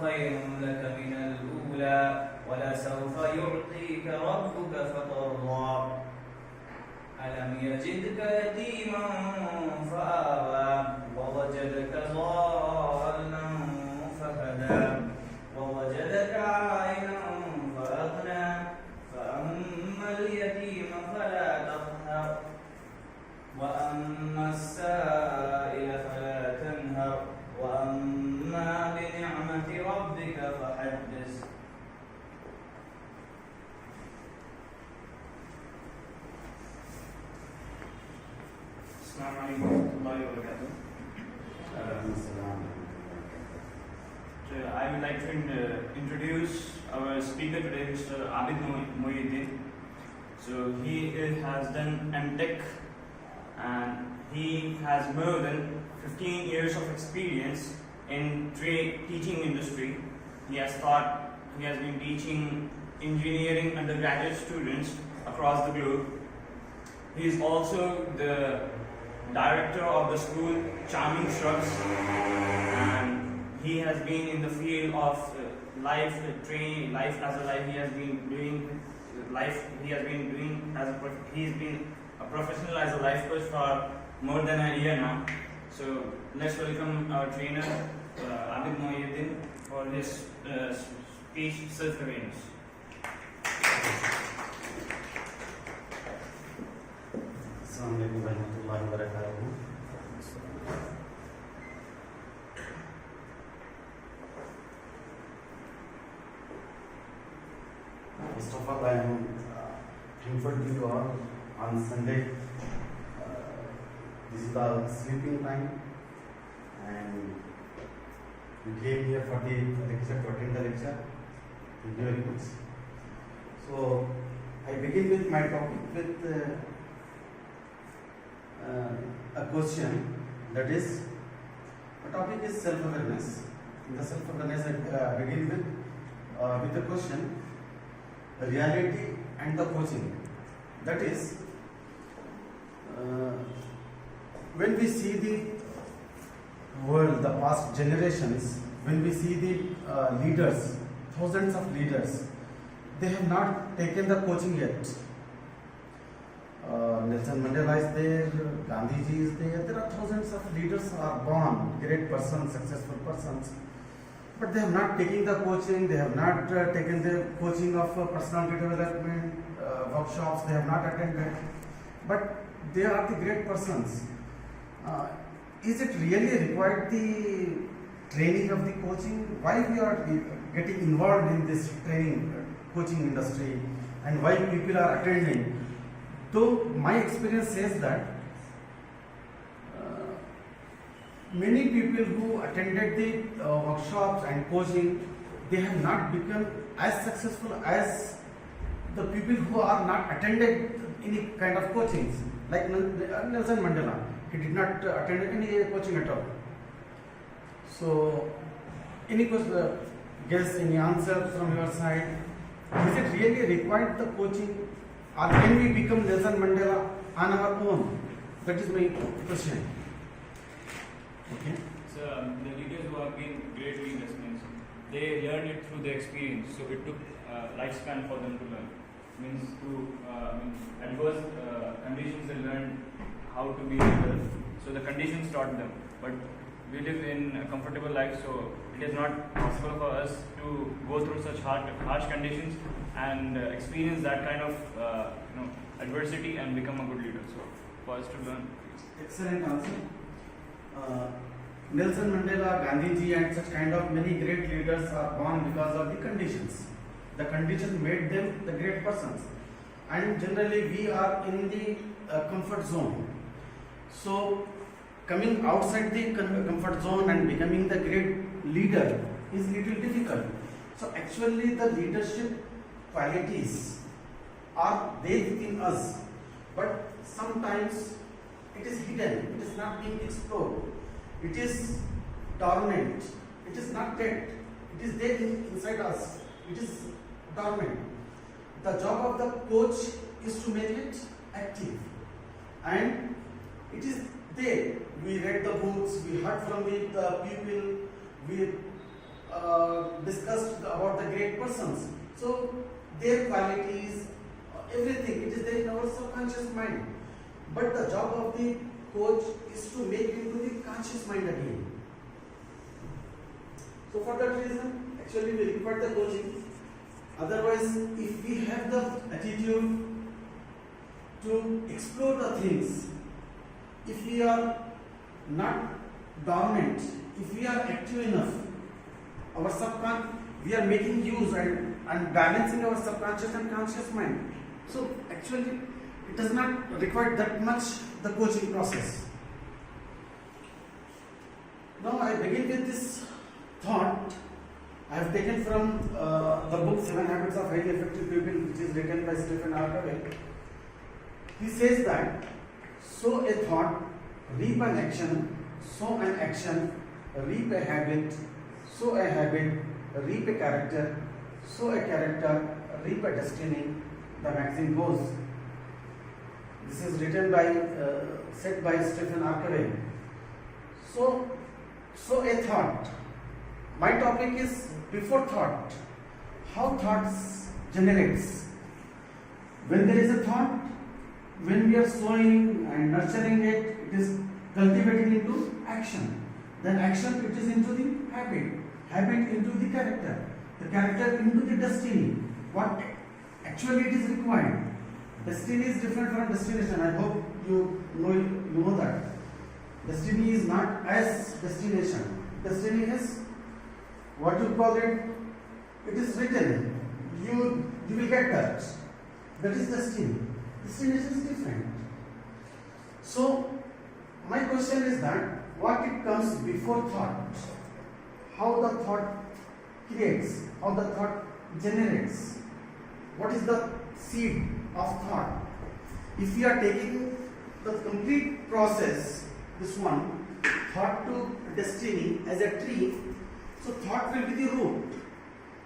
خير لك من الأولى ولسوف يعطيك ربك فترضى ألم يجدك يتيما فآوى ووجدك ضالا فهدى ووجدك عائلا فأغنى فأما اليتيم فلا تقهر وأما السائل فلا تنهر وأما بنعمة ربك فحدث. السلام عليكم ورحمة الله وبركاته. I would like to introduce our speaker today, Mr. Abid Mohyuddin. So he has done MTech and he has more than 15 years of experience in teaching industry. He has been teaching engineering undergraduate students across the globe. He is also the director of the school Charming Shrubs, and he has been in the field of life training, life as a life. He has been doing life. He has been doing he's been a professional as a life coach for more than a year now. So let's welcome our trainer Abid Mohyuddin for his speech self-awareness. Assalamualaikum warahmatullahi wabarakatuh. First of all, I am thankful to you all on Sunday. This is the sleeping time, and you came here for the lecture, to attend the lecture. Thank you very much. So, I begin with my topic with a question, that is, the topic is self-awareness. In the self-awareness, I begin with the question, reality and the coaching. That is, when we see the world, the past generations, when we see the leaders, thousands of leaders, they have not taken the coaching yet. Nelson Mandela is there, Gandhiji is there. There are thousands of leaders are born, great persons, successful persons, but they have not taken the coaching. They have not taken the coaching of personality development workshops. They have not attended, but they are the great persons. Is it really required the training of the coaching? Why we are getting involved in this training coaching industry, and why people are attending? Though my experience says that many people who attended the workshops and coaching, they have not become as successful as the people who are not attended any kind of coachings. Like Nelson Mandela, he did not attend any coaching at all. So, any guess, any answer from your side? Is it really required the coaching? Or can we become Nelson Mandela on our own? That is my question. Okay. So the leaders who have been great leaders means they learned it through their experience. So it took lifespan for them to learn. Means through adverse conditions they learned how to be leader. So the conditions taught them. But we live in a comfortable life, so it is not possible for us to go through such harsh conditions and experience that kind of adversity and become a good leader. So for us to learn. Excellent answer. Nelson Mandela, Gandhiji, and such kind of many great leaders are born because of the conditions. The conditions made them the great persons, and generally we are in the comfort zone. So coming outside the comfort zone and becoming the great leader is little difficult. So actually the leadership qualities are there within us, but sometimes it is hidden, it is not being explored, it is dormant, it is not dead, it is there inside us, it is dormant. The job of the coach is to make it active, and it is there. We read the books, we heard from the people, we discussed about the great persons. So their qualities, everything, it is there in our subconscious mind. But the job of the coach is to make it into the conscious mind again. So for that reason, actually we require the coaching. Otherwise, if we have the attitude to explore the things, if we are not dormant, if we are active enough, our we are making use and balancing our subconscious and conscious mind. So actually, it does not require that much the coaching process. Now I begin with this thought. I have taken from the book 7 Habits of Highly Effective People, which is written by Stephen R. Covey. He says that sow a thought, reap an action, sow an action, reap a habit, sow a habit, reap a character, sow a character, reap a destiny. The maxim goes. This is written by, said by Stephen R. Covey. So a thought. My topic is before thought. How thoughts generates. When there is a thought, when we are sowing and nurturing it, it is cultivating into action. Then action, it is into the habit. Habit into the character into the destiny. What actually it is required. Destiny is different from destination. I hope you know that. Destiny is not as destination. Destiny is what you call it. It is written. You will get that. That is destiny. Destination is different. So my question is that what it comes before thought, how the thought creates, how the thought generates, what is the seed of thought. If we are taking the complete process, this one, thought to destiny as a tree, so thought will be the root.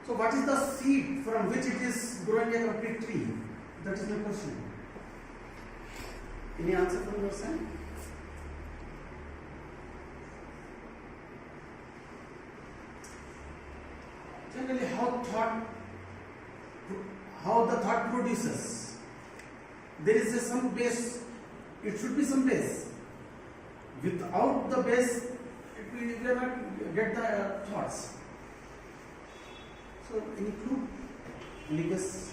So what is the seed from which it is growing a complete tree? That is my question. Any answer from your side? Generally, how the thought produces. There is some base. It should be some base. Without the base, we will not get the thoughts. So, any clue? Any guess?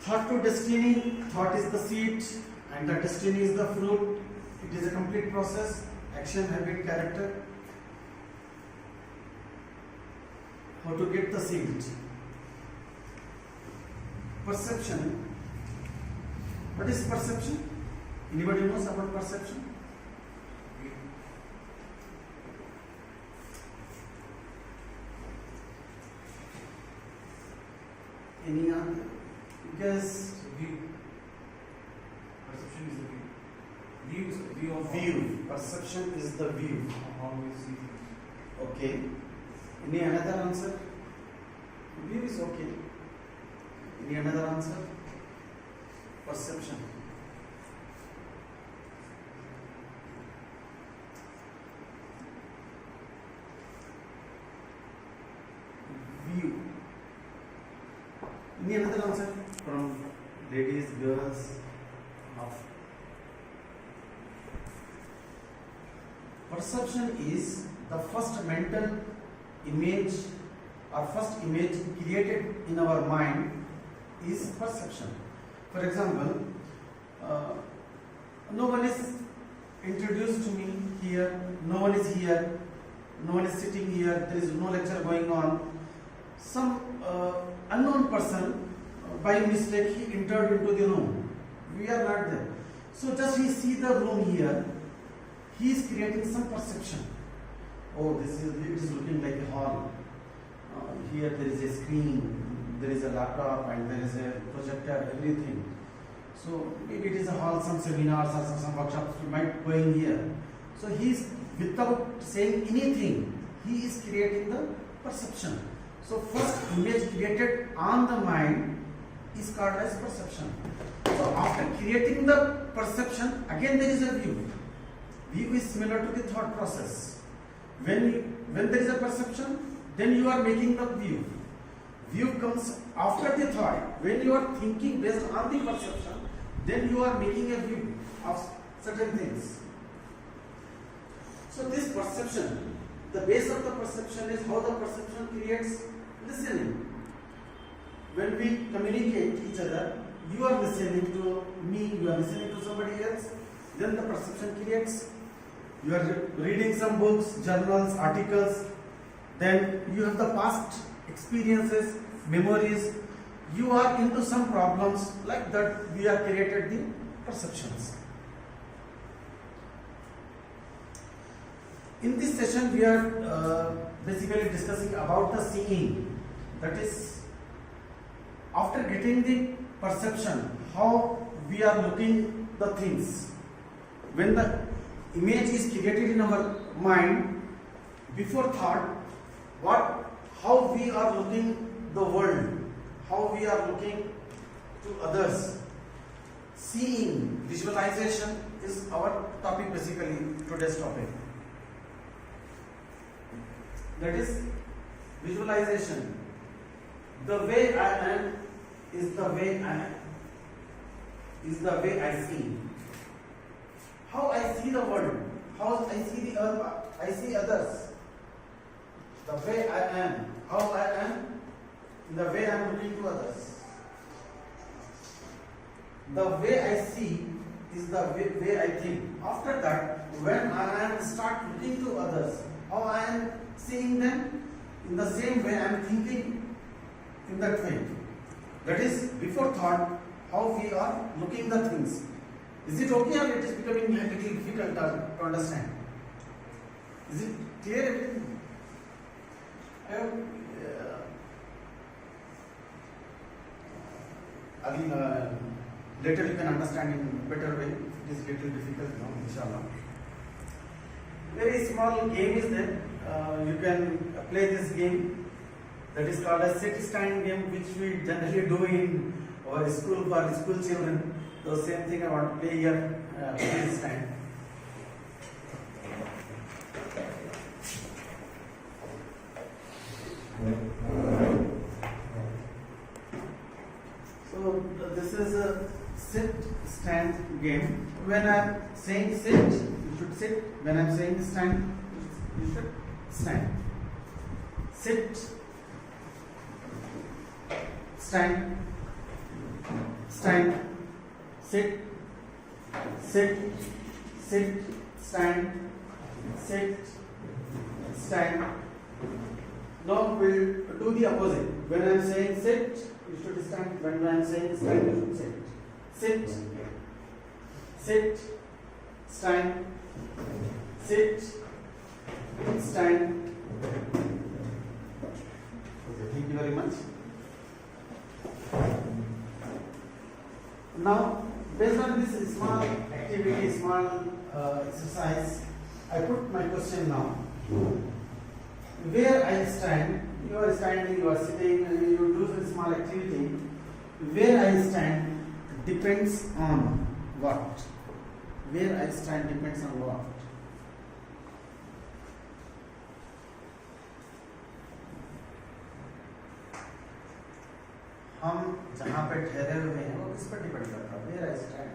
Thought to destiny. Thought is the seed, and the destiny is the fruit. It is a complete process. Action, habit, character. How to get the seed? Perception. What is perception? Anybody knows about perception? Any other? Guess. View. Perception is the view. View is the view of View. Perception is the view. how we see things. Okay. Any another answer? View is okay. Any another answer? Perception. View. Any another answer from ladies, girls? Perception is the first mental image or first image created in our mind is perception. For example, no one is introduced to me here, no one is here, no one is sitting here, there is no lecture going on. Some unknown person, by mistake, he entered into the room. We are not there. So just he see the room here, he is creating some perception. Oh, it is looking like a hall. Here there is a screen, there is a laptop, and there is a projector, everything. So maybe it is a hall, some seminars or some workshops we might go in here. So he is, without saying anything, he is creating the perception. So first image created on the mind is called as perception. So So after creating the perception, again there is a view. View is similar to the thought process. When there is a perception, then you are making the view. View comes after the thought. When you are thinking based on the perception, then you are making a view of certain things. So this perception, the base of the perception is how the perception creates listening. When we communicate each other, you are listening to me, you are listening to somebody else, then the perception creates. You are reading some books, journals, articles, then you have the past experiences, memories, you are into some problems, like that we have created the perceptions. In this session we are basically discussing about the seeing, that is after getting the perception, how we are looking the things. When the image is created in our mind, before thought, how we are looking the world, how we are looking to others. Seeing, visualization is our topic, basically today's topic. That is visualization. The way I am is the way I see. How I see the world, how I see the earth, I see others. The way I am, how I am, the way I am looking to others. The way I see is the way I think. After that, when I am start looking to others, how I am seeing them, in the same way I am thinking in that way. That is before thought, how we are looking the things. Is it okay or it is becoming a little difficult to understand? Is it clear everything? Later you can understand in a better way. It is little difficult now, inshallah. Very small game is there. You can play this game. That is called a sit-stand game, which we generally do in our school for school children. So same thing I want to play here. This time. So this is a sit-stand game. When I am saying sit, you should sit. When I am saying stand, you should stand. Sit, stand, stand, sit, sit, sit, stand, sit, stand. Now we'll do the opposite. When I am saying sit, you should stand. When I am saying stand, you should sit. Sit, sit, stand, sit, stand. Okay, thank you very much. Now, based on this small activity, small exercise, I put my question now. Where I stand, you are standing, you are sitting, you do this small activity. Where I stand depends on what? Where I stand depends on what? हम जहाँ पे ठहरे हुए हैं वो किस पर depend करता है? Where I stand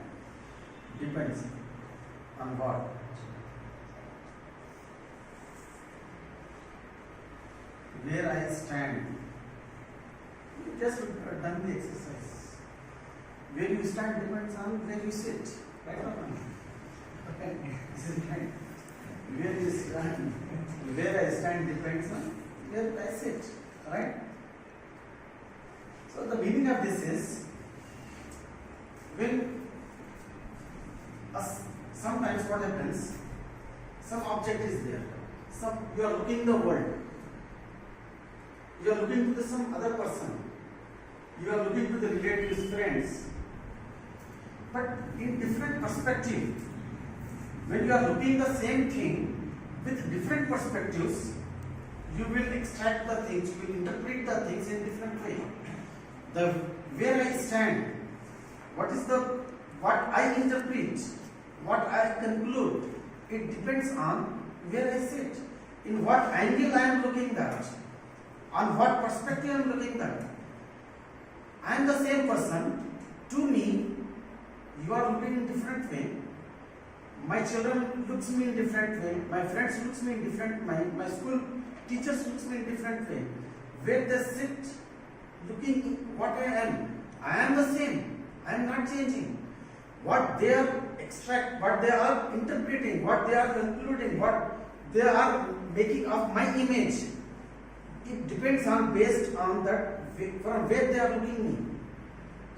depends on what? Where I stand, you just done the exercise. Where you stand depends on where you sit, right or not? Okay, this is right. Where you stand, where I stand depends on where I sit, right? So the meaning of this is, when sometimes what happens, some object is there, you are looking the world, you are looking to some other person, you are looking to the relatives, friends, but in different perspective. When you are looking the same thing with different perspectives, you will extract the things, you will interpret the things in different way. The where I stand, what is the what I interpret, what I conclude, it depends on where I sit, in what angle I am looking at, on what perspective I am looking at. I am the same person. To me, you are looking in different way. My children looks me in different way. My friends looks me in different way. My school teachers looks me in different way. Where they sit, looking what I am the same. I am not changing. What they are what they are interpreting, what they are concluding, what they are making of my image, it depends on based on that from where they are looking me.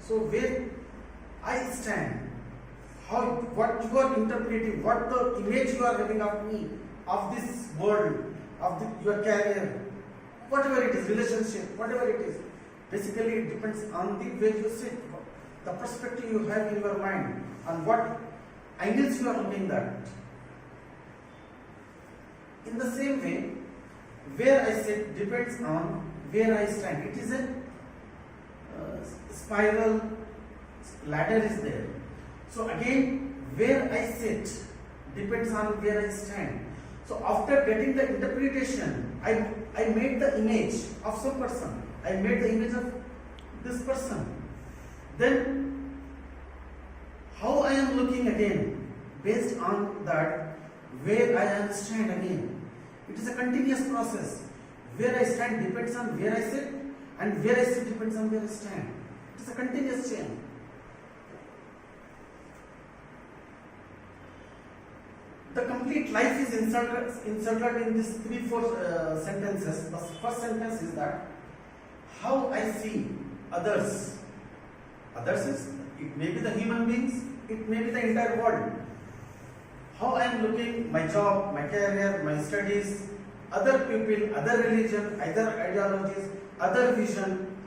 So where I stand, what you are interpreting, what the image you are having of me, of this world, of your career, whatever it is, relationship, whatever it is. Basically, it depends on the way you sit, the perspective you have in your mind, and what angles you are looking at. In the same way, where I sit depends on where I stand. It is a spiral ladder is there. So again, where I sit depends on where I stand. So after getting the interpretation, I made the image of some person. I made the image of this person. Then how I am looking again, based on that, where I am stand again. It is a continuous process. Where I stand depends on where I sit, and where I sit depends on where I stand. It is a continuous chain. The complete life is inserted in these 3-4 sentences. The first sentence is that how I see others. Others is, it may be the human beings, it may be the entire world. How I am looking my job, my career, my studies, other people, other religion, other ideologies, other vision.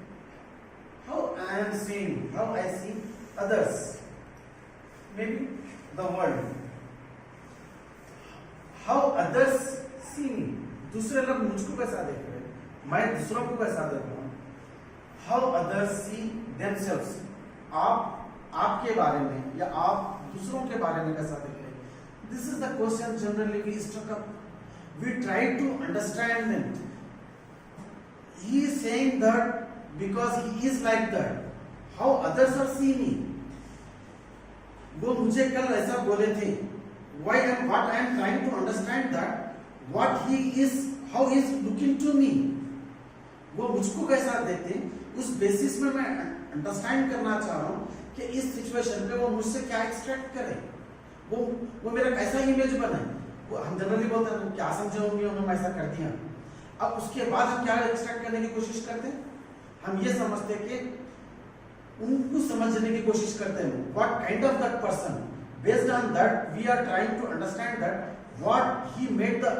How I am seeing, how I see others. Maybe the world. How others see me. दूसरे लोग मुझको कैसा देख रहे हैं, मैं दूसरों को कैसा देख रहा हूँ. How others see themselves. आपके बारे में या आप दूसरों के बारे में कैसा देख रहे हैं. This is the question generally we struck up. We try to understand them. He is saying that because he is like that. How others are seeing me. वो मुझे कल ऐसा बोले थे. What I am trying to understand that what he is, how he is looking to me. वो मुझको कैसा देखते हैं, उस बेसिस में मैं अंडरस्टैंड करना चाह रहा हूँ कि इस सिचुएशन पे वो मुझसे क्या एक्सपेक्ट करे, वो मेरा कैसा इमेज बने. वो हम जनरली बोलते हैं क्या समझे होंगे उन्होंने ऐसा कर दिया. अब उसके बाद हम क्या एक्सपेक्ट करने की कोशिश करते हैं, हम ये समझते हैं कि उनको समझने की कोशिश करते हैं. What kind of that person. Based on that, we are trying to understand that what he made the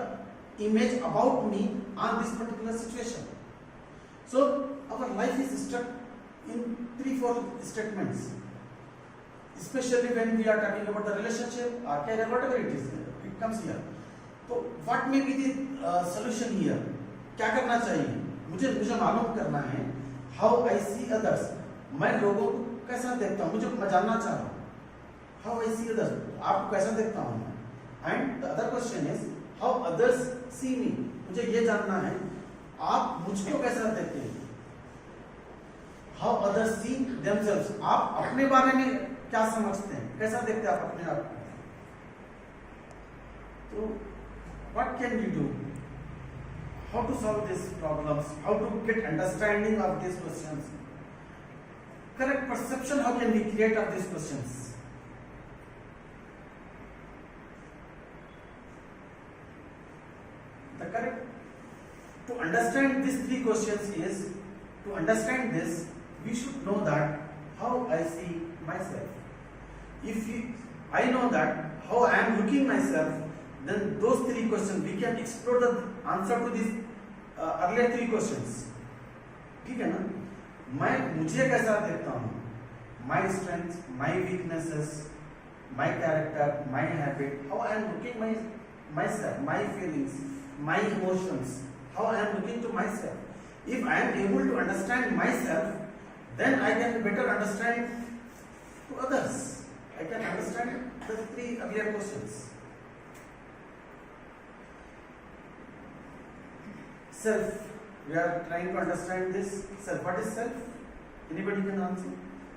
image about me on this particular situation. So our life is struck in 3-4 statements, especially when we are talking about the relationship or career, whatever it is, it comes here. So what may be the solution here? क्या करना चाहिए? मुझे मालूम करना है. How I see others. मैं लोगों को कैसा देखता हूँ, मैं जानना चाह रहा हूँ. How I see others. आपको कैसा देखता हूँ मैं. And the other question is how others see me. मुझे ये जानना है आप मुझको कैसा देखते हैं. How others see themselves. आप अपने बारे में क्या समझते हैं, कैसा देखते हैं आप अपने आप को. तो what can we do? How to solve these problems? How to get understanding of these questions? Correct perception. How can we create of these questions? The correct to understand these 3 questions is, to understand this, we should know that how I see myself. If I know that how I am looking myself, then those 3 questions we can explore the answer to these earlier 3 questions. ठीक है ना. मुझे कैसा देखता हूँ, my strengths, my weaknesses, my character, my habit, how I am looking myself, my feelings, my emotions, how I am looking to myself. If I am able to understand myself, then I can better understand to others. I can understand the three earlier questions. Self. We are trying to understand this self. What is self? Anybody can answer?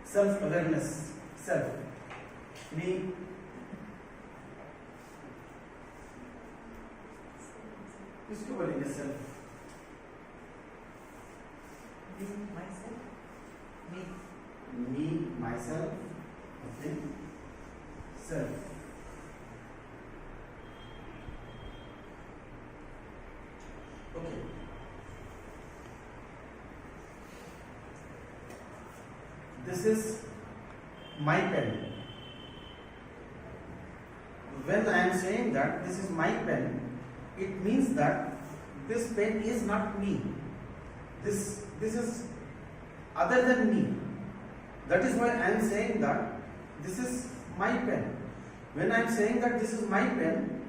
Self-awareness. Self. Me. किसको बोलेंगे self? Me, myself. Me. Me, myself. Okay. Self. Okay. This is my pen. When I am saying that this is my pen, it means that this pen is not me. This is other than me. That is why I am saying that this is my pen. When I am saying that this is my pen,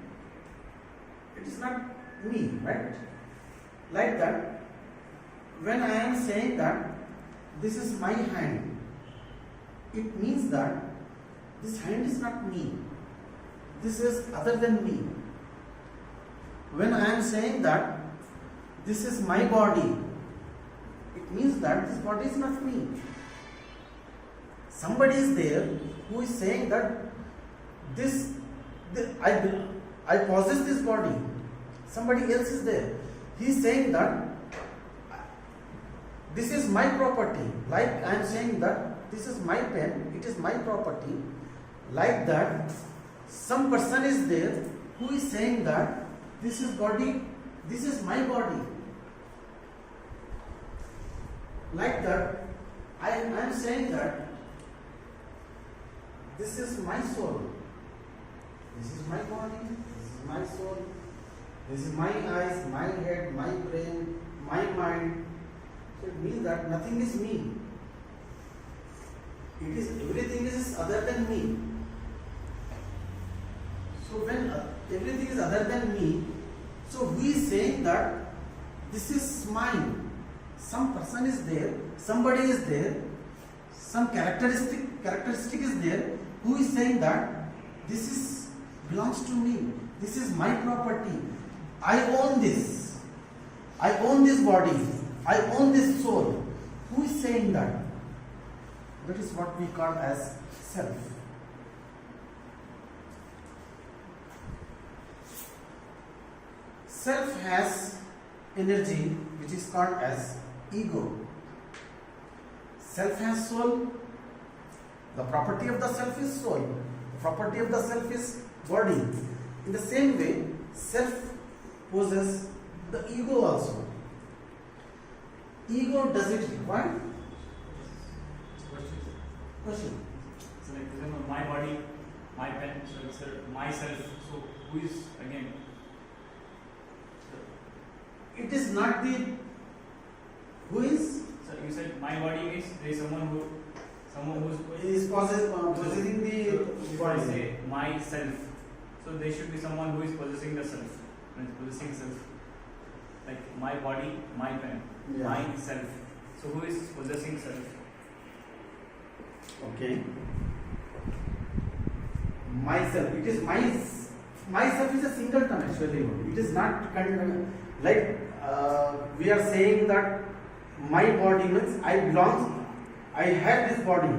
it is not me, right? Like that, when I am saying that this is my hand, it means that this hand is not me. This is other than me. When I am saying that this is my body, it means that this body is not me. Somebody is there who is saying that I possess this body. Somebody else is there. He is saying that this is my property. Like I am saying that this is my pen, it is my property. Like that, some person is there who is saying that this is body, this is my body. Like that, I am saying that this is my soul. This is my body, this is my soul. This is my eyes, my head, my brain, my mind. So it means that nothing is me. It is everything is other than me. So when everything is other than me, so we is saying that this is mine. Some person is there, somebody is there, some characteristic is there who is saying that this is belongs to me. This is my property. I own this. I own this body. I own this soul. Who is saying that? That is what we call as self. Self has energy which is called as ego. Self has soul. The property of the self is soul. The property of the self is body. In the same way, self possesses the ego also. Ego does it require? Question. So like remember my body, my pen, so it's myself. So who is again? It is not the who is So you said my body means there is someone who's is possessing the if I body. say myself, so there should be someone who is possessing the self. Means possessing self. Like my body, my pen, Yeah. myself. So who is possessing self? Okay. Myself. It is myself is a singleton actually. It is not like we are saying that my body means I belong. I have this body.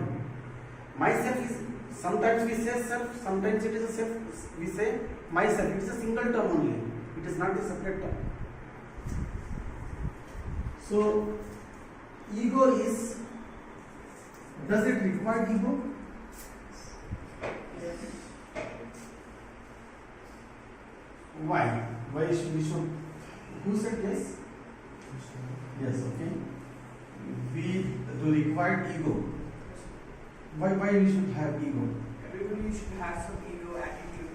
Myself is sometimes we say self. Sometimes it is a self. We say myself. It is a single term only. It is not a separate term. So ego is. Does it require ego? Why? Why should we should? Who said yes? Yes. Okay. We do require ego. Why we should have ego? Everybody should have some ego attitude.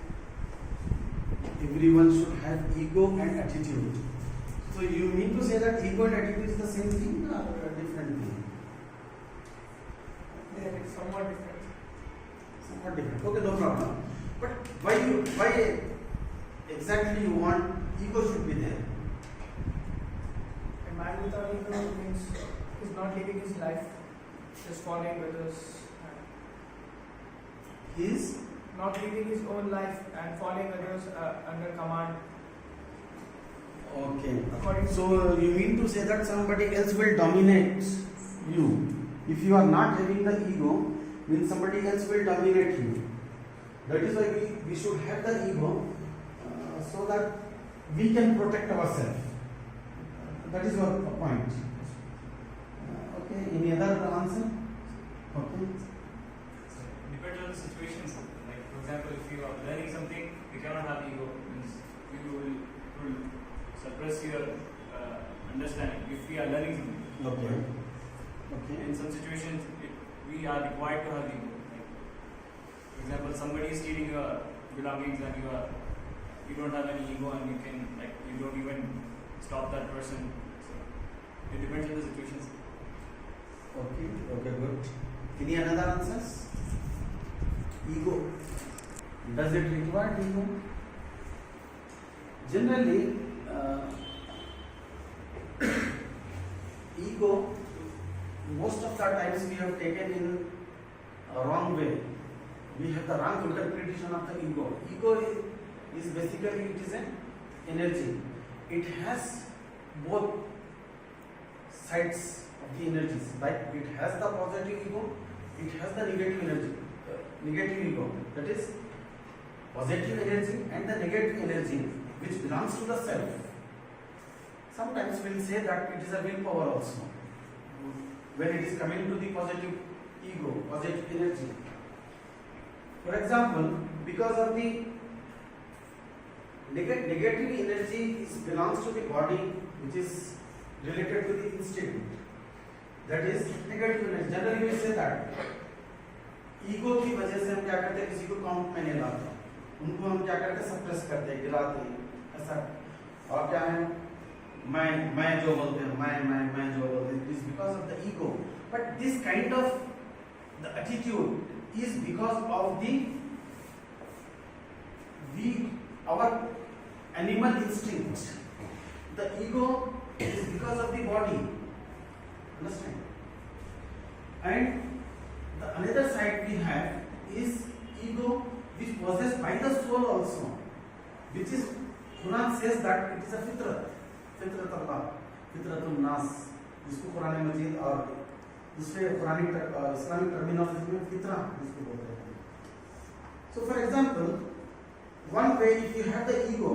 Everyone should have ego and attitude. So you mean to say that ego and attitude is the same thing or a different thing? They are somewhat different. Somewhat different. Okay, no problem. But why exactly you want ego should be there? A man without ego means he's not living his life, just following others. He is not living his own life and following others under command. okay. According to So you mean to say that somebody else will dominate you? If you are not having the ego, means somebody else will dominate you. That is why we should have the ego so that we can protect ourselves. That is your point. Okay. Any other answer? Okay. Depends on the situations. Like for example, if you are learning something, you cannot have ego. Means you will suppress your understanding. If we are learning something, Okay. Okay. in some situations, we are required to have ego. Like, for example, somebody is stealing your belongings and you don't have any ego and you don't even stop that person. So it depends on the situations. Okay. Okay. Good. Any another answers? Ego. Does it require ego? Generally, ego, most of the times we have taken in a wrong way. We have the wrong interpretation of the ego. Ego is basically it is an energy. It has both sides of the energies. Like it has the positive ego, it has the negative energy, negative ego. That is positive energy and the negative energy which belongs to the self. Sometimes we will say that it is a willpower also. When it is coming to the positive ego, positive energy. For example, because of the negative energy belongs to the body which is related to the instinct. That is negative energy. Generally we say that ego की वजह से हम क्या करते हैं, किसी को count में नहीं लाते, उनको हम क्या करते हैं, सप्रेस करते हैं, गिराते हैं, ऐसा। और क्या है, मैं जो बोलते हैं, मैं जो बोलते हैं, is because of the ego. But this kind of the attitude is because of the our animal instinct. The ego is because of the body. Understand? And the another side we have is ego which possessed by the soul also, which is Quran says that it is a fitrat Allah, fitratun nas, जिसको कुरान मजीद और दूसरे Quranic Islamic terminology में फितरा जिसको बोलते हैं. So for example, one way if you have the ego,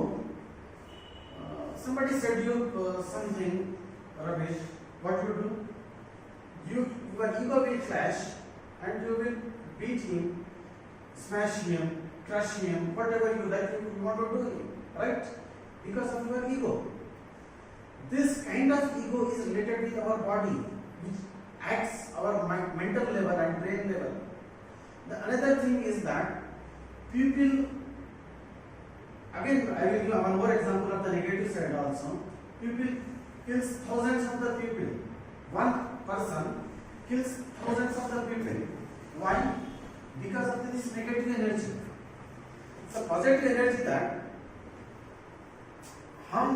somebody said you something rubbish, what you do? Your ego will clash and you will beat him, smash him, crush him, whatever you like, you want to do it, right? Because of your ego. This kind of ego is related with our body, which acts our mental level and brain level. The another thing is that people, again I will give one more example of the negative side also. People kills thousands of the people. One person kills thousands of the people. Why? Because of this negative energy. So positive energy that हम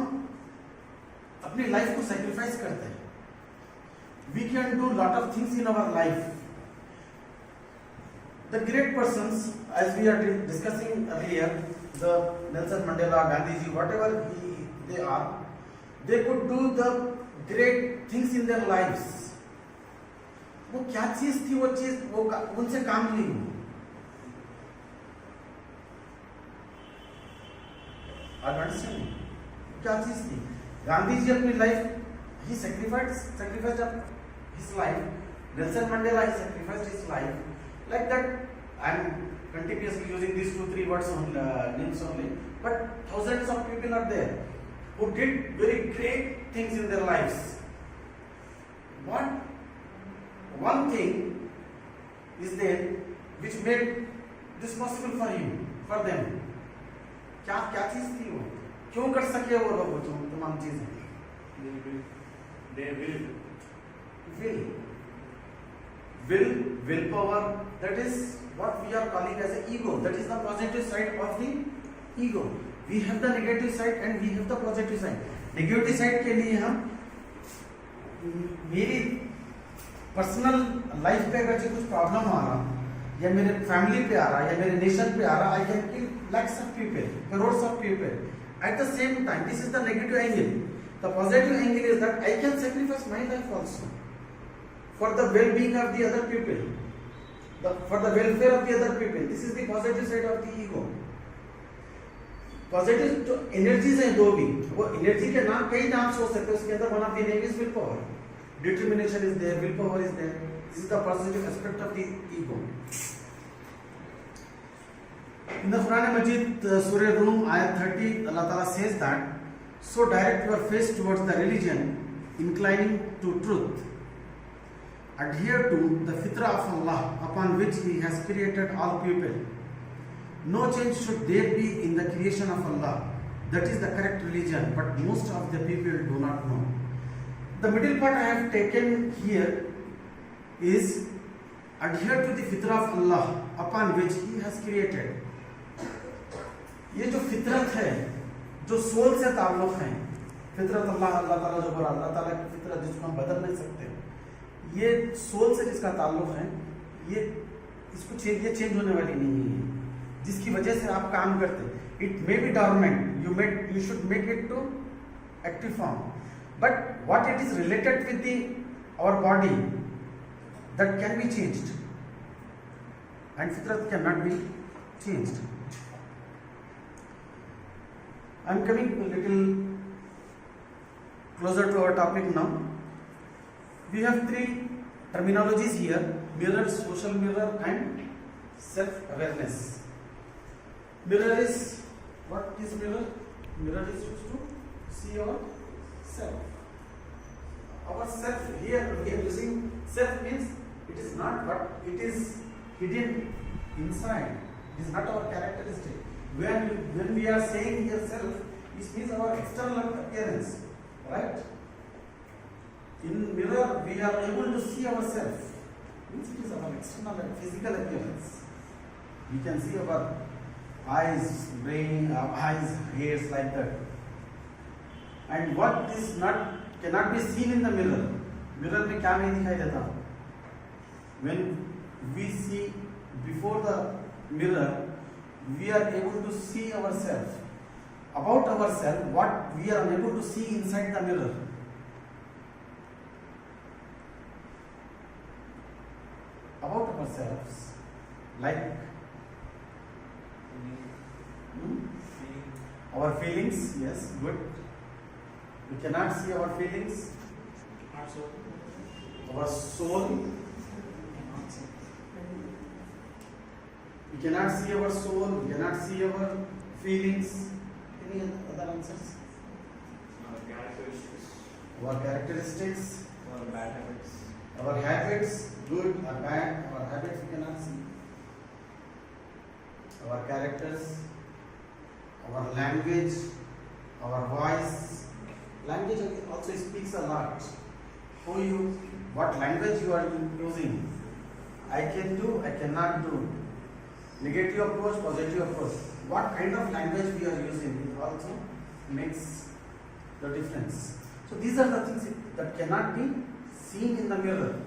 अपनी life को sacrifice करते हैं. We can do lot of things in our life. The great persons, as we are discussing earlier, the Nelson Mandela, Gandhiji, whatever they are, they could do the great things in their lives. वो क्या चीज थी, वो चीज वो उनसे काम नहीं हुआ. Are you understanding? क्या चीज थी? गांधी जी अपनी life he sacrificed his life. Nelson Mandela he sacrificed his life. Like that, I am continuously using these 2-3 words on names only. But thousands of people are there who did very great things in their lives. One thing is there which made this possible for you, for them. क्या चीज थी वो? क्यों कर सके वो लोग वो तमाम चीजें? They willpower, that is what we are calling as an ego. That is the positive side of the ego. We have the negative side and we have the positive side. Negative side के लिए हम मेरी personal life पे अगर कुछ problem आ रहा, या मेरे फैमिली पे आ रहा है या मेरे नेशन पे आ रहा है, I can kill lakhs of people, crores of people. At the same time, this is the negative angle. The positive angle is that I can sacrifice my life also for the well-being of the other people, for the welfare of the other people. This is the positive side of the ego. Positive जो energies हैं दो भी, वो energy के नाम कई नाम सोच सकते हैं, उसके अंदर one of the name is will power, determination is there, will power is there. This is the positive aspect of the ego. In the Quran Majid, Surah Rum, ayat 30, Allah Ta'ala says that, so direct your face towards the religion, inclining to truth. Adhere to the fitrah of Allah, upon which He has created all people. No change should there be in the creation of Allah. That is the correct religion, but most of the people do not know. The middle part I have taken here is adhere to the fitrah of Allah, upon which He has created. ये जो फितरत है, जो soul से ताल्लुक है, फितरत अल्लाह ताला जो बोला, अल्लाह ताला की फितरत जिसको हम बदल नहीं सकते, ये सोल से जिसका ताल्लुक है, ये ये चेंज होने वाली नहीं है, जिसकी वजह से आप काम करते. It may be dormant, you should make it to active form, but what it is related with the our body, that can be changed, and फितरत can not be changed. I am coming a little closer to our topic now. We have three terminologies here: mirror, social mirror, and self-awareness. Mirror is, what is mirror? Mirror is used to see our self. Our self, here we are using self means it is not what it is hidden inside. It is not our characteristic. When we are saying here self, it means our external appearance, right? In mirror, we are able to see ourselves. Means it is our external and physical appearance. We can see our eyes, brain, eyes, hairs like that. And what is not cannot be seen in the mirror. Mirror में क्या नहीं दिखाई देता? When we see before the mirror, we are able to see ourselves. About ourselves, what we are unable to see inside the mirror. About ourselves, like our feelings, yes, good. We cannot see our feelings. Our soul. We cannot see our soul, we cannot see our feelings. Any other answers? Characteristics. Our characteristics, Or bad habits. our habits, good or bad, our habits we cannot see. Our characters, our language, our voice. Language also speaks a lot. What language you are using. I can do, I cannot do. Negative approach, positive approach. What kind of language we are using also makes the difference. So these are the things that cannot be seen in the mirror.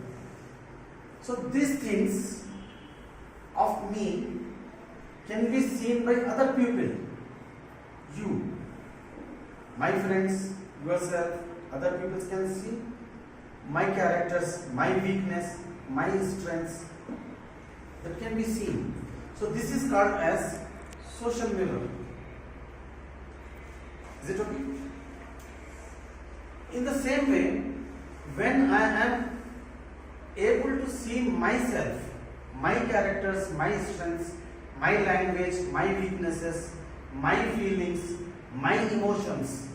So these things of me can be seen by other people. You, my friends, yourself, other people can see my characters, my weakness, my strengths, that can be seen. So this is called as social mirror. Is it okay? In the same way, when I am able to see myself, my characters, my strengths, my language, my weaknesses, my feelings, my emotions,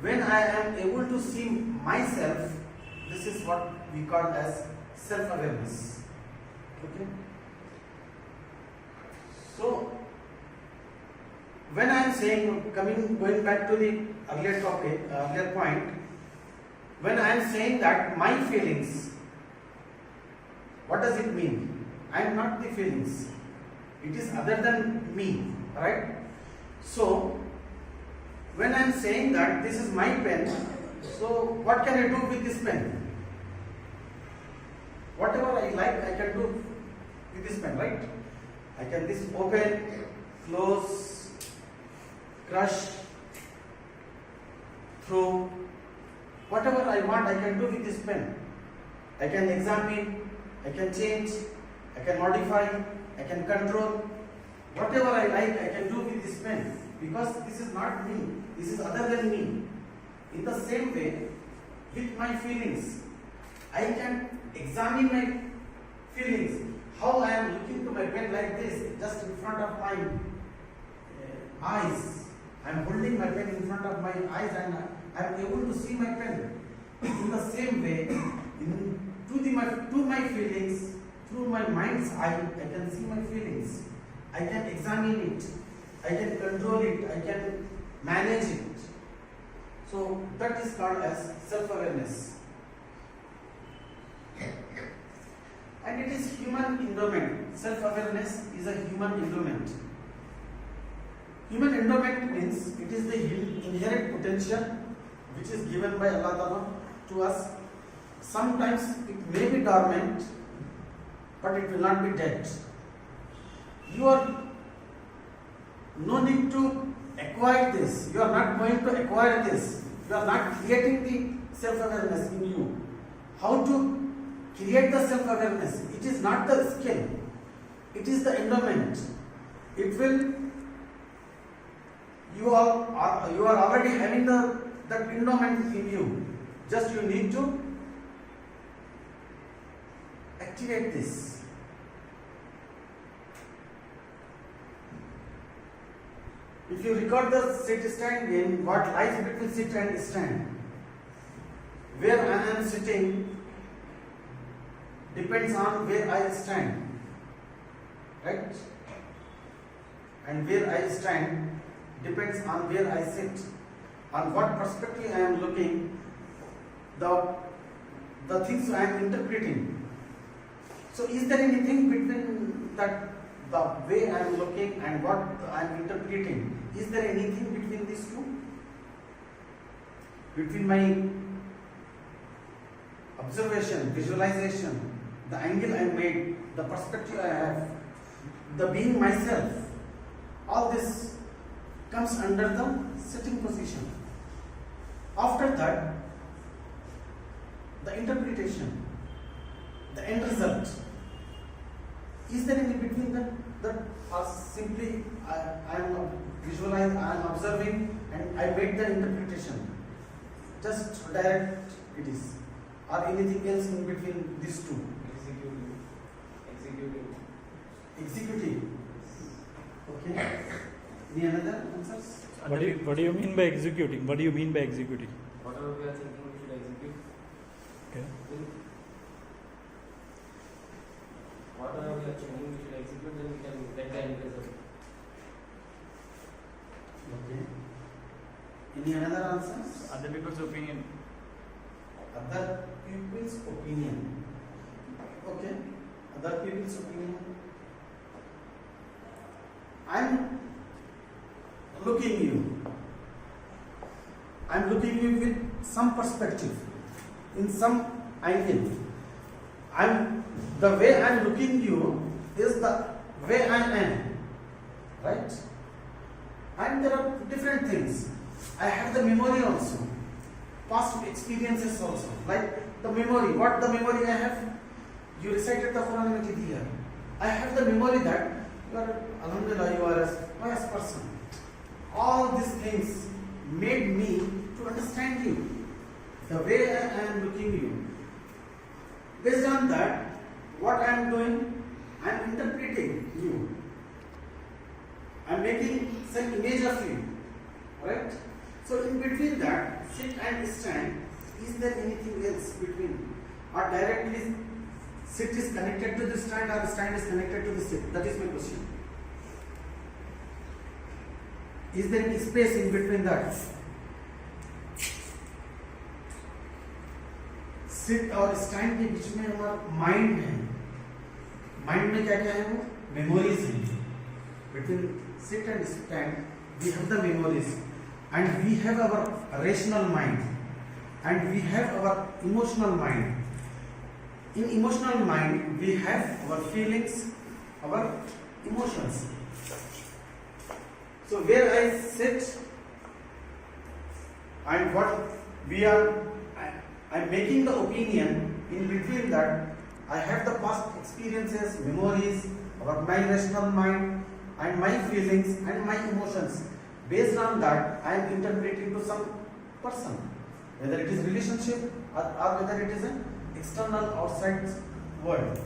when I am able to see myself, this is what we call as self-awareness. Okay? So, when I am saying, going back to the earlier topic, earlier point, when I am saying that my feelings, what does it mean? I am not the feelings. It is other than me, right? So, when I am saying that this is my pen, so what can I do with this pen? Whatever I like, I can do with this pen, right? I can this open, close, crush, throw, whatever I want I can do with this pen. I can examine, I can change, I can modify, I can control, whatever I like I can do with this pen, because this is not me, this is other than me. In the same way, with my feelings, I can examine my feelings, how I am looking to my pen like this, just in front of my eyes. I am holding my pen in front of my eyes and I am able to see my pen. In the same way, to my feelings, through my mind's eye, I can see my feelings. I can examine it. I can control it. I can manage it. So that is called as self-awareness. And it is human endowment. Self-awareness is a human endowment. Human endowment means it is the inherent potential which is given by Allah Ta'ala to us. Sometimes it may be dormant, but it will not be dead. You are no need to acquire this. You are not going to acquire this. You are not creating the self-awareness in you. How to create the self-awareness? It is not the skill. It is the endowment. It will. You are already having that endowment in you. Just you need to activate this. If you record the sit-stand game, what lies between sit and stand? Where I am sitting depends on where I stand, right? And where I stand depends on where I sit. On what perspective I am looking, the things I am interpreting. So is there anything between that, the way I am looking and what I am interpreting? Is there anything between these two? Between my observation, visualization, the angle I made, the perspective I have, the being myself, all this comes under the sitting position. After that, the interpretation, the end result. Is there any between that or simply I am visualizing, I am observing and I make the interpretation? Just direct it is. Or anything else in between these two? Executive. Okay. Any another answers? What do you mean by executing? What do you mean by executing? Whatever we are thinking, we should execute. Okay. Whatever we are thinking, we should execute, then we can get the end result. Okay. Any another answers? Other people's opinion. Other people's opinion. Okay. Other people's opinion. I'm looking you. I'm looking you with some perspective, in some angle. The way I'm looking you is the way I am, right? And there are different things. I have the memory also, past experiences also. Like the memory. What the memory I have? You recited the Quran here. I have the memory that you are, alhamdulillah, you are a pious person. All these things made me to understand you, the way I am looking you. Based on that, what I am doing, I am interpreting you. I am making some image of you, right? So in between that, sit and stand, is there anything else between? Or directly sit is connected to the stand or stand is connected to the sit? That is my question. Is there any space in between that? Sit और stand के बीच में हमारा mind है. Mind में क्या क्या है? वो मेमोरीज है. Between sit and stand we have the memories and we have our rational mind and we have our emotional mind. In emotional mind we have our feelings, our emotions. So where I sit and what we are, I'm making the opinion. In between that, I have the past experiences, memories, my rational mind, and my feelings and my emotions. Based on that, I am interpreting to some person, whether it is relationship or whether it is an external outside world.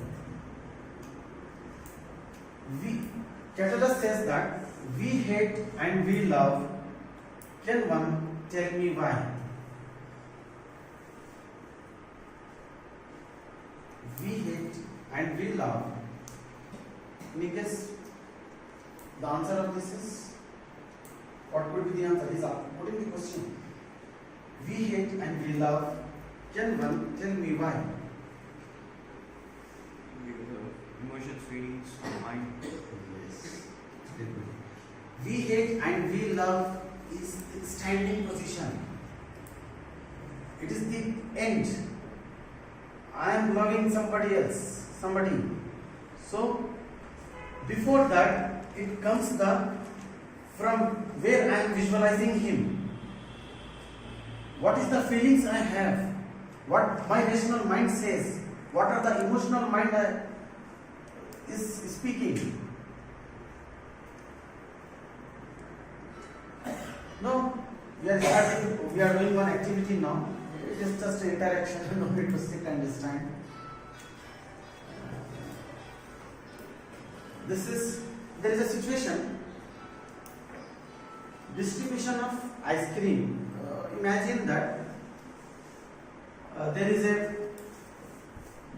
Catullus says that we hate and we love. Can one tell me why? We hate and we love. Any guess? The answer of this is, what could be the answer? He's putting the question. We hate and we love. Can one tell me why? Emotions, feelings, mind. Yes. We hate and we love is the standing position. It is the end. I am loving somebody else, somebody. So, before that, it comes the from where I am visualizing him. What is the feelings I have? What my rational mind says? What are the emotional mind is speaking? No, we are doing one activity now. It is just an interaction, no need to sit and understand. There is a situation, distribution of ice cream. Imagine that there is a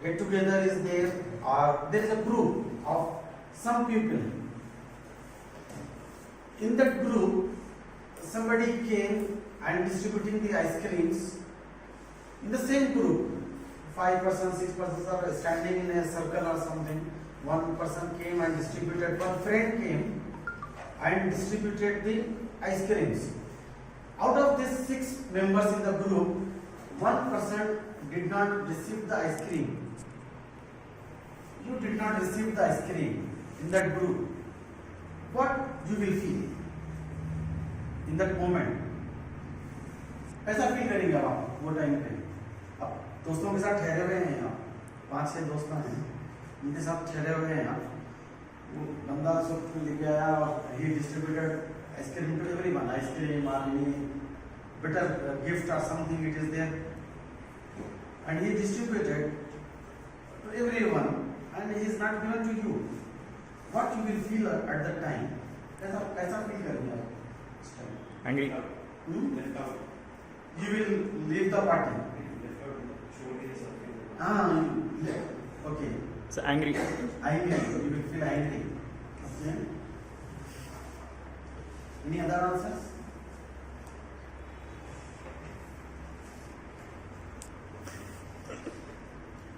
get together is there, or there is a group of some people. In that group, somebody came and distributing the ice creams. In the same group, 5 persons, 6 persons are standing in a circle or something. One person came and distributed, one friend came and distributed the ice creams. Out of these 6 members in the group, one person did not receive the ice cream. You did not receive the ice cream in that group. What you will feel in that moment? ऐसा feel करेंगे आप वो time पे? अब दोस्तों के साथ ठहरे हुए हैं आप, 5-6 दोस्त हैं, उनके साथ ठहरे हुए हैं आप, वो बंदा सब लेके आया और he distributed ice cream to everyone, ice cream or any better gift or something it is there, and he distributed to everyone and he is not given to you. What you will feel at that time? कैसा feel करेंगे आप उस time? Angry. You will leave the party. Okay. So angry. Angry. You will feel angry. Okay. Any other answers?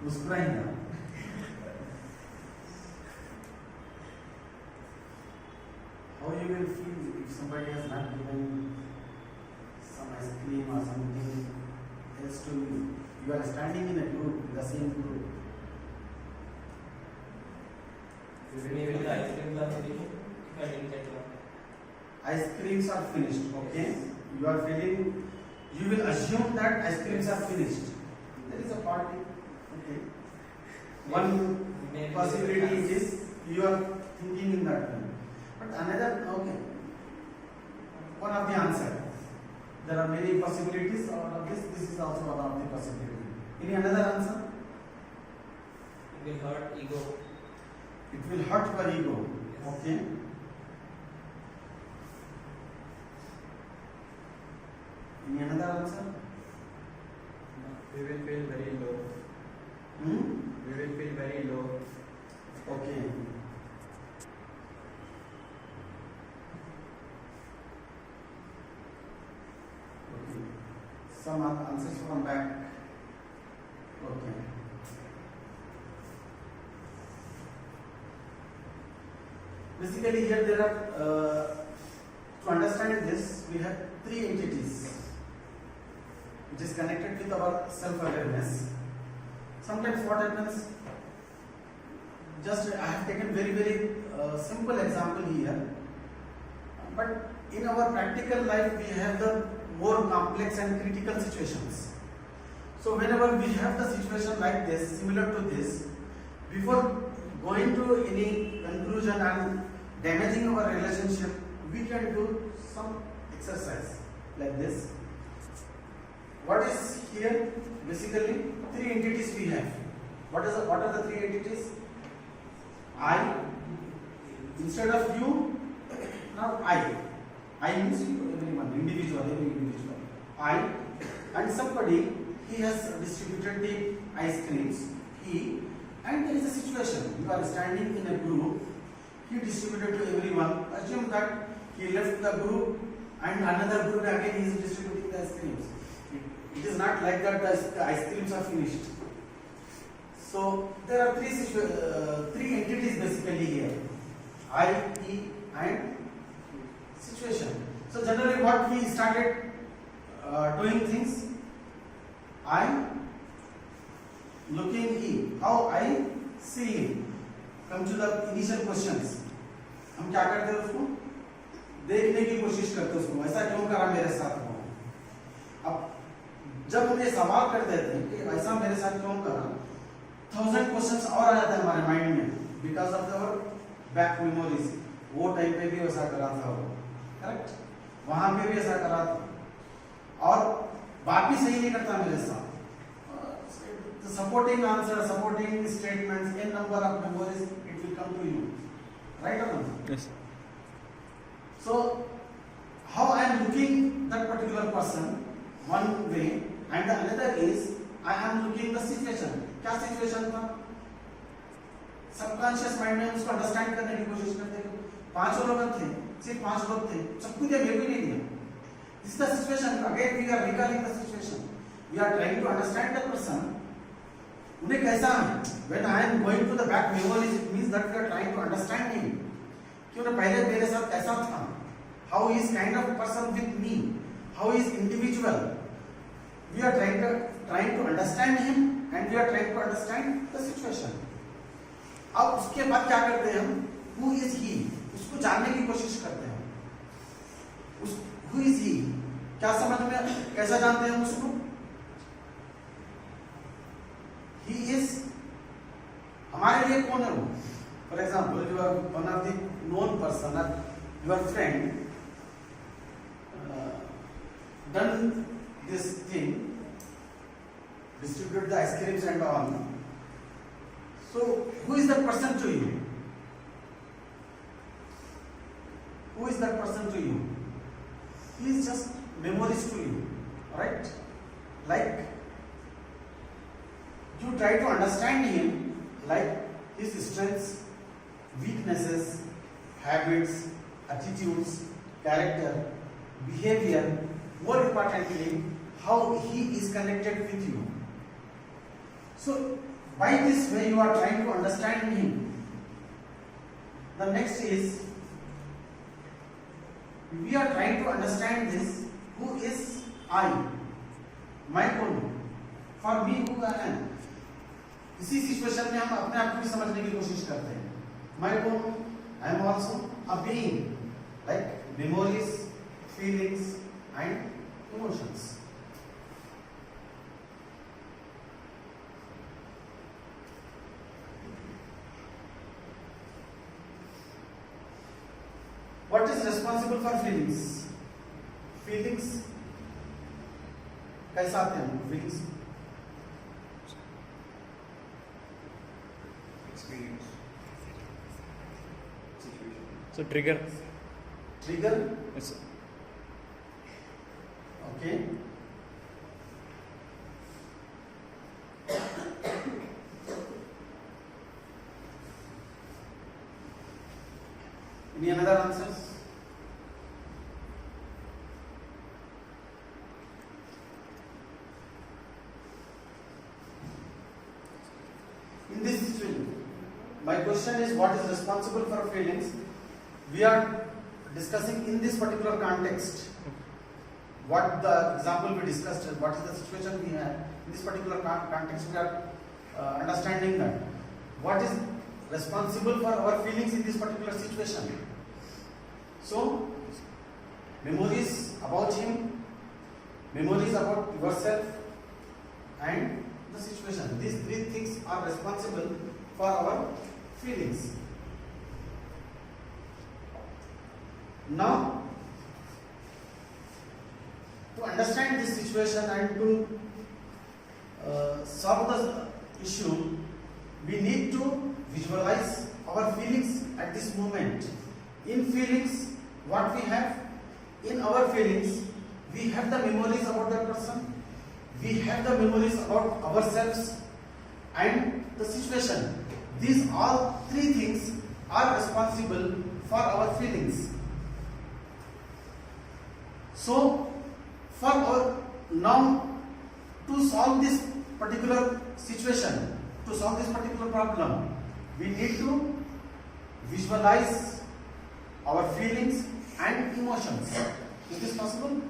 मुस्कुराएंगे. How you will feel if somebody has not given some ice cream or something else to you? You are standing in a group, in the same group. Maybe the ice creams are finished. If I didn't get one. Ice creams are finished, okay? You are feeling, you will assume that ice creams are finished. There is a party, okay? One Maybe possibility is you are thinking in that way. But another, okay, one of the answer. There are many possibilities out of this. This is also one of the possibilities. Any another answer? It will hurt ego. It will hurt your ego. Okay. Any another answer? We will feel very low. We will feel very low. Okay. Okay. Some answers from back. Okay. Basically, here there are, to understand this, we have 3 entities which is connected with our self-awareness. Sometimes what happens, just I have taken very simple example here, but in our practical life we have the more complex and critical situations. So whenever we have the situation like this, similar to this, before going to any conclusion and damaging our relationship, we can do some exercise like this. What is here? Basically, three entities we have. What are the three entities? I, instead of you, now I. I means you, everyone, individual, every individual. I, and somebody, he has distributed the ice creams. He, and there is a situation. You are standing in a group. He distributed to everyone. Assume that he left the group and another group again he is distributing the ice creams. It is not like that the ice creams are finished. So there are three entities basically here. I, he, and situation. So generally what we started doing things, I looking he, how I see him. Come to the initial questions. हम क्या करते हैं उसको देखने की कोशिश करते हैं उसको ऐसा क्यों करा मेरे साथ वो. अब जब हम ये सवाल कर देते हैं कि ऐसा मेरे साथ क्यों करा, 1000 क्वेश्चंस और आ जाते हैं हमारे माइंड में because of our back memories. वो टाइम पे भी वैसा करा था वो, करेक्ट, वहां पे भी ऐसा करा था और बात भी सही नहीं करता मेरे साथ. Supporting answer, supporting statements, n number of memories, it will come to you, right or not? Yes. So, how I am looking that particular person, one way, and the another is I am looking the situation. क्या situation था? Subconscious mind में उसको understand करने की कोशिश करते हैं. 5 लोग थे, सिर्फ 5 लोग थे, सबको दिया मेरे को नहीं दिया. This is the situation. Again, we are recalling the situation. We are trying to understand the person. उन्हें कैसा है? When I am going to the back memories, it means that we are trying to understand him. कि उन्हें पहले मेरे साथ कैसा था? How he is kind of person with me? How he is individual? We are trying to understand him, and we are trying to understand the situation. अब उसके बाद क्या करते हैं हम? Who is he? उसको जानने की कोशिश करते हैं. Who is he? क्या समझ में कैसा जानते हैं हम उसको? He is हमारे लिए कौन है वो? For example, you are one of the known person, your friend, done this thing, distribute the ice creams and all. So, who is that person to you? Who is that person to you? He is just memories to you, right? Like, you try to understand him, like his strengths, weaknesses, habits, attitudes, character, behavior, more importantly, how he is connected with you. So, by this way you are trying to understand him. The next is, we are trying to understand this, who is I? मैं कौन हूँ? For me, who I am? इसी situation में हम अपने आप को भी समझने की कोशिश करते हैं. मैं कौन हूँ? I am also a being, like memories, feelings, and emotions. What is responsible for feelings? Feelings कैसे आते हैं? Feelings Experience. Situation. So trigger. trigger, Yes. okay. Any another answers? In this situation, my question is, what is responsible for feelings? We are discussing in this particular context. What the example we discussed, what is the situation we have in this particular context, we are understanding that. What is responsible for our feelings in this particular situation. So, memories about him, memories about yourself, and the situation. These three things are responsible for our feelings. Now, to understand this situation and to solve the issue, we need to visualize our feelings at this moment. In feelings, what we have, in our feelings, we have the memories about that person, we have the memories about ourselves and the situation. These all three things are responsible for our feelings. So, now to solve this particular situation, to solve this particular problem, we need to visualize our feelings and emotions. Is this possible?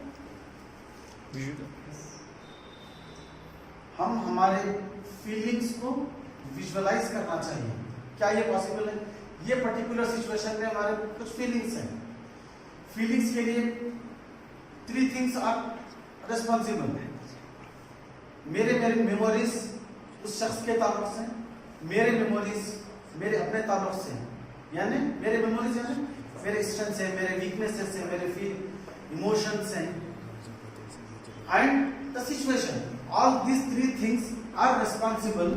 हम हमारे feelings को visualise करना चाहिए. क्या ये possible है? ये particular situation में हमारे कुछ फीलिंग्स हैं. फीलिंग्स के लिए थ्री थिंग्स आर रिस्पॉन्सिबल. मेरे मेमोरीज उस शख्स के ताल्लुक से, मेरे मेमोरीज मेरे अपने ताल्लुक से. यानी मेरे मेमोरीज यानी मेरे स्ट्रेंथ्स हैं, मेरे वीकनेसेस हैं, मेरे फील इमोशंस हैं, and the situation. All these three things are responsible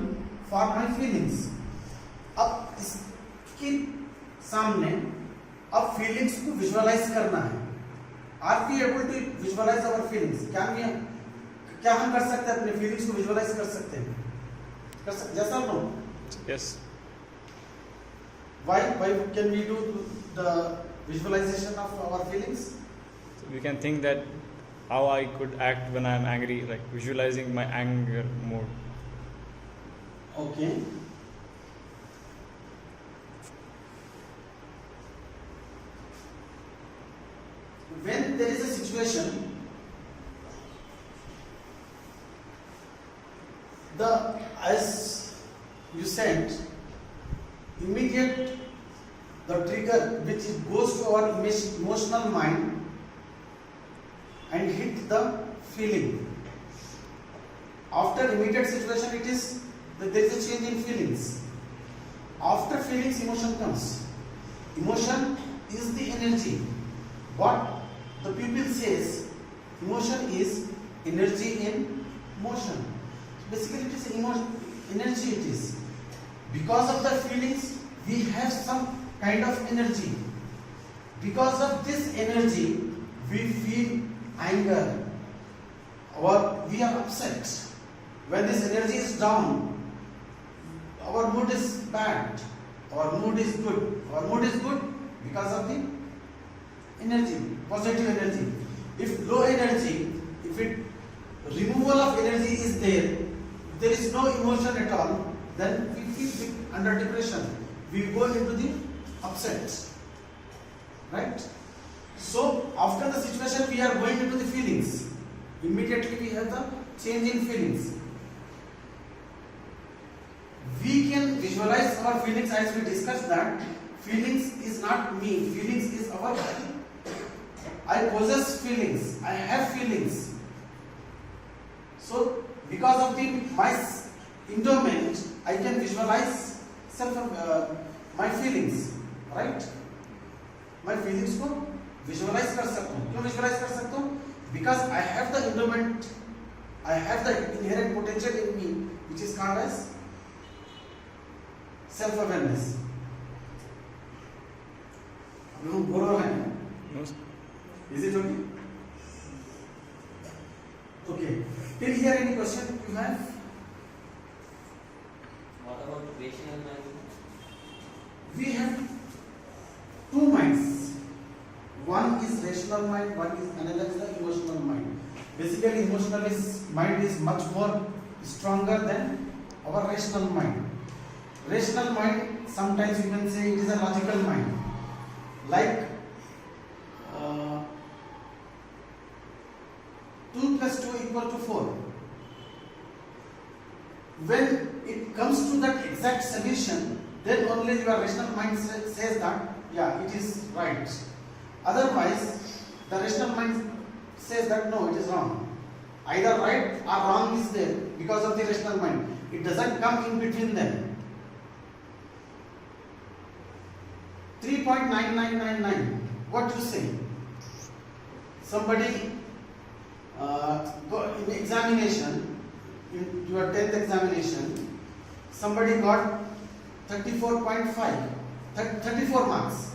for my feelings. अब इसके सामने अब feelings को visualize करना है. Are we able to visualize our feelings? क्या हम कर सकते हैं अपने feelings को visualize कर सकते हैं? कर सकते जैसा no? Yes. Why can we do the visualization of our feelings? So we can think that how I could act when I am angry, like visualizing my anger mode. Okay. When there is a situation, as you said, immediate the trigger which goes to our emotional mind and hit the feeling. After immediate situation, it is that there is a change in feelings. After feelings, emotion comes. Emotion is the energy. What the people says, emotion is energy in motion. Basically, it is energy. It is because of the feelings we have some kind of energy. Because of this energy, we feel anger, or we are upset. When this energy is down, our mood is bad, our mood is good. Our mood is good because of the energy, positive energy. If low energy, if removal of energy is there is no emotion at all, then we feel under depression. We go into the upset, right? So, after the situation, we are going into the feelings. Immediately, we have the change in feelings. We can visualize our feelings as we discussed that feelings is not me, feelings is our body. I possess feelings, I have feelings. So, because of my endowment, I can visualize my feelings, right? My feelings को visualize कर सकता हूँ. क्यों visualize कर सकता हूँ? Because I have the endowment, I have the inherent potential in me, which is called as self-awareness. You go ahead. No, sir. Is it okay? Okay. Till here, any question you have? What about rational mind? We have two minds. One is rational mind, another is the emotional mind. Basically, emotional mind is much more stronger than our rational mind. Rational mind, sometimes you can say it is a logical mind. Like 2 plus 2 equal to 4. When it comes to that exact solution, then only your rational mind says that, yeah, it is right. Otherwise, the rational mind says that no, it is wrong. Either right or wrong is there because of the rational mind. It doesn't come in between them. 3.9999. What you say? Somebody in examination, in your 10th examination, somebody got 34.5, 34 marks.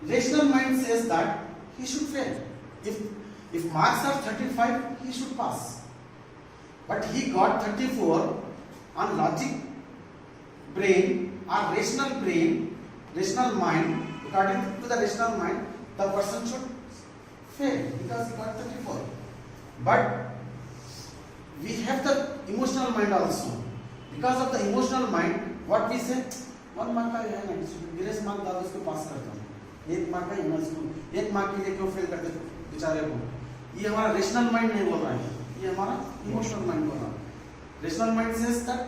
Rational mind says that he should fail. If marks are 35, he should pass. But he got 34 on logic brain or rational mind. According to the rational mind, the person should fail because he got 34. But we have the emotional mind also. Because of the emotional mind, what we say, 1 mark का है ना, grace mark डाल उसको पास करता हूँ, 1 mark का image को, 1 mark के लिए क्यों फेल करते बेचारे को? ये हमारा रेशनल माइंड नहीं बोल रहा है, ये हमारा इमोशनल माइंड बोल रहा है. Rational mind says that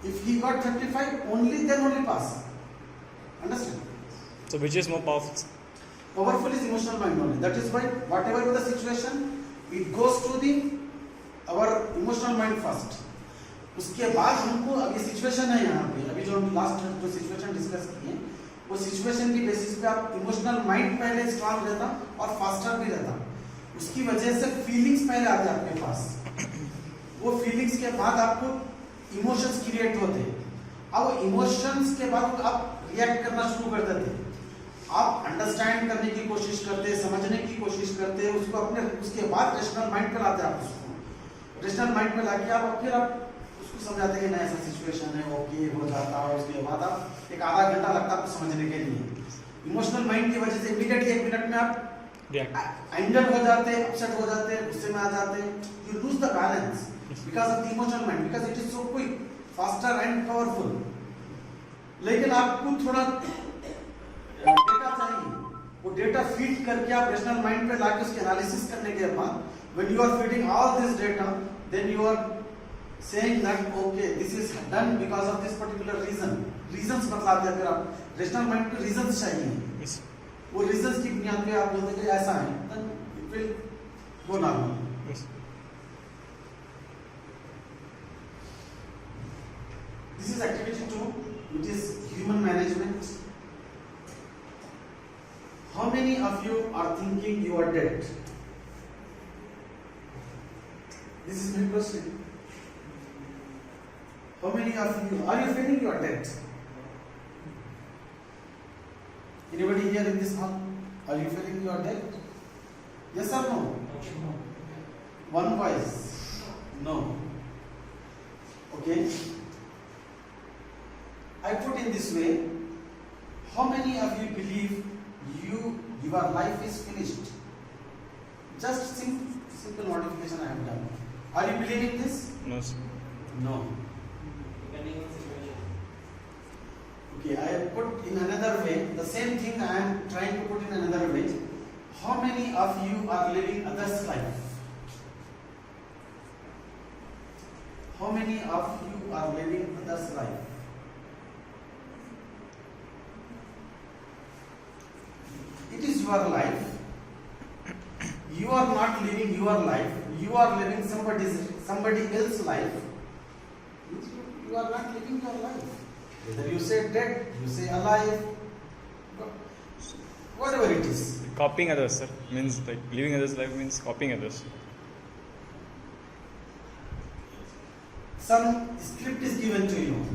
if he got 35, only then only pass. Understand? So which is more powerful? Powerful is emotional mind only. That is why whatever is the situation, it goes to our emotional mind first. उसके बाद हमको अभी situation है यहाँ पे, अभी जो last जो सिचुएशन डिस्कस की है, वो सिचुएशन की बेसिस पे आप इमोशनल माइंड पहले स्ट्रांग रहता और फास्टर भी रहता. उसकी वजह से फीलिंग्स पहले आते आपके पास. वो फीलिंग्स के बाद आपको इमोशंस क्रिएट होते. अब इमोशंस के बाद आप रिएक्ट करना शुरू कर देते. आप अंडरस्टैंड करने की कोशिश करते, समझने की कोशिश करते, उसको अपने उसके बाद रेशनल माइंड पे लाते. आप उसको रेशनल माइंड पे लाके आप फिर आप उसको समझाते हैं कि ना ऐसा सिचुएशन है, ओके हो जाता है. उसके बाद आप एक आधा घंटा लगता है आपको समझने के लिए. इमोशनल माइंड की वजह से इमीडिएटली 1 मिनट में आप एंगर हो जाते, अपसेट हो जाते, गुस्से में आ जाते. You lose the balance because of the emotional mind, because it is so quick, faster and powerful. लेकिन आपको थोड़ा डेटा चाहिए. वो डेटा फीड करके आप रेशनल माइंड पे लाके उसके एनालिसिस करने के बाद, when you are feeding all this data, then you are saying that okay, this is done because of this particular reason. Reasons बतलाते हैं. फिर आप रेशनल माइंड पे रीजंस चाहिए. वो रीजंस की बुनियाद पे आप बोलते हैं कि ऐसा है, then it will go normal. This is activity 2, which is human management. How many of you are thinking you are dead? This is my question. How many of you are you feeling you are dead? Anybody here in this hall? Are you feeling you are dead? Yes or no? One voice. No. Okay. I put in this way. How many of you believe your life is finished? Just simple modification I have done. Are you believing this? No, sir. No. Depending on situation. Okay, I have put in another way. The same thing I am trying to put in another way. How many of you are living others' life? How many of you are living others' life? It is your life. You are not living your life. You are living somebody else's life. You are not living your life. Whether you say dead, you say alive, whatever it is. Copying others, sir. Means like living others' life means copying others. Some script is given to you.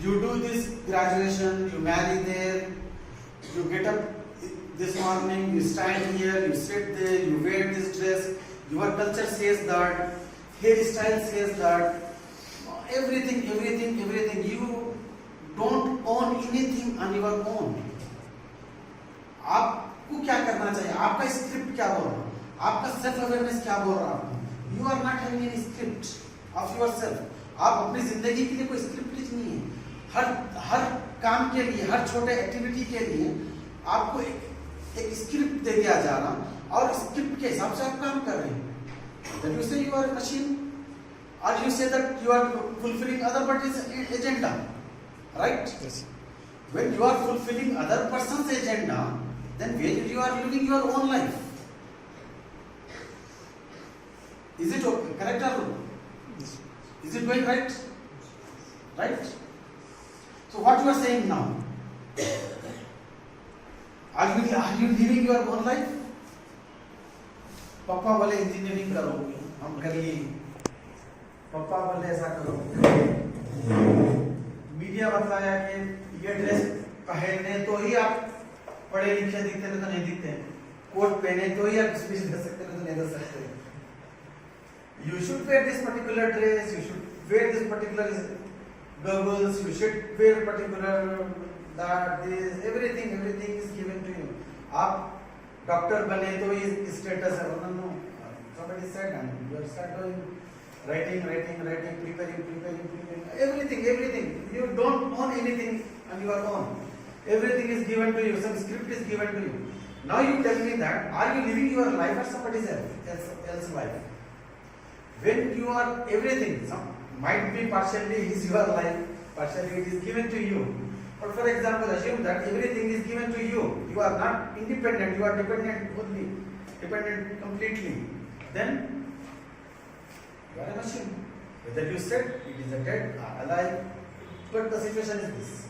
You do this graduation, you marry there, you get up this morning, you stand here, you sit there, you wear this dress, your culture says that, hairstyle says that, everything. You don't own anything on your own. आपको क्या करना चाहिए? आपका script क्या बोल रहा है? आपका सेल्फ अवेयरनेस क्या बोल रहा है आपको? You are not having any script of yourself. आप अपनी जिंदगी के लिए कोई स्क्रिप्ट नहीं है. हर काम के लिए, हर छोटे एक्टिविटी के लिए आपको एक स्क्रिप्ट दे दिया जा रहा और स्क्रिप्ट के हिसाब से आप काम कर रहे हैं. Then you say you are a machine. or you say that you are fulfilling other person's agenda, right? Yes. When you are fulfilling other person's agenda, then where you are living your own life. Is it correct or wrong? Yes. Is it going right? Right? So what you are saying now? Are you living your own life? पापा बोले engineering करो, हम कर लिए. पापा बोले ऐसा करो. मीडिया बताया कि ये ड्रेस पहनने तो ही आप पढ़े लिखे दिखते नहीं तो नहीं दिखते. कोट पहने तो ही आप स्पीच दे सकते नहीं तो नहीं दे सकते. You should wear this particular dress. You should wear this particular goggles. You should wear particular that this everything is given to you. आप डॉक्टर बने तो ये स्टेटस है. No, somebody said and you start doing writing, preparing. Everything. You don't own anything on your own. Everything is given to you. Some script is given to you. Now you tell me that are you living your life or somebody else's life? When you are everything, some might be partially is your life, partially it is given to you. But for example, assume that everything is given to you. You are not independent, you are dependent completely. Then you are a machine. Whether you said it is a dead or alive, but the situation is this.